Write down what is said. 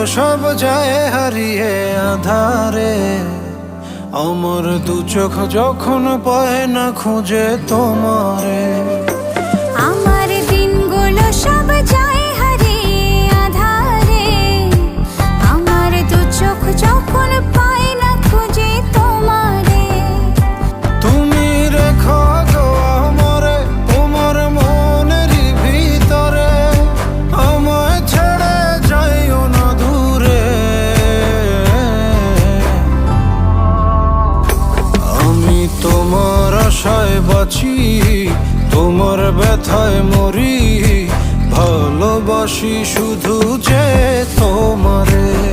সব যায় হারিয়ে আধারে। আমার দু চোখ যখন পায় না খুঁজে তোমারে। আমার দিনগুলো সব যায় হারিয়ে আধারে। আমার দু চোখ যখন পায় না খুঁজে তোমারে। তুমি রেখো গো আমারে তোমার মনেরই ভিতরে, আমায় ছেড়ে যাইও না দূরে। আমি তোমার আশায় বাঁচি, তোমার ব্যথায় মরি, ভালোবাসি শুধু যে তোমারে।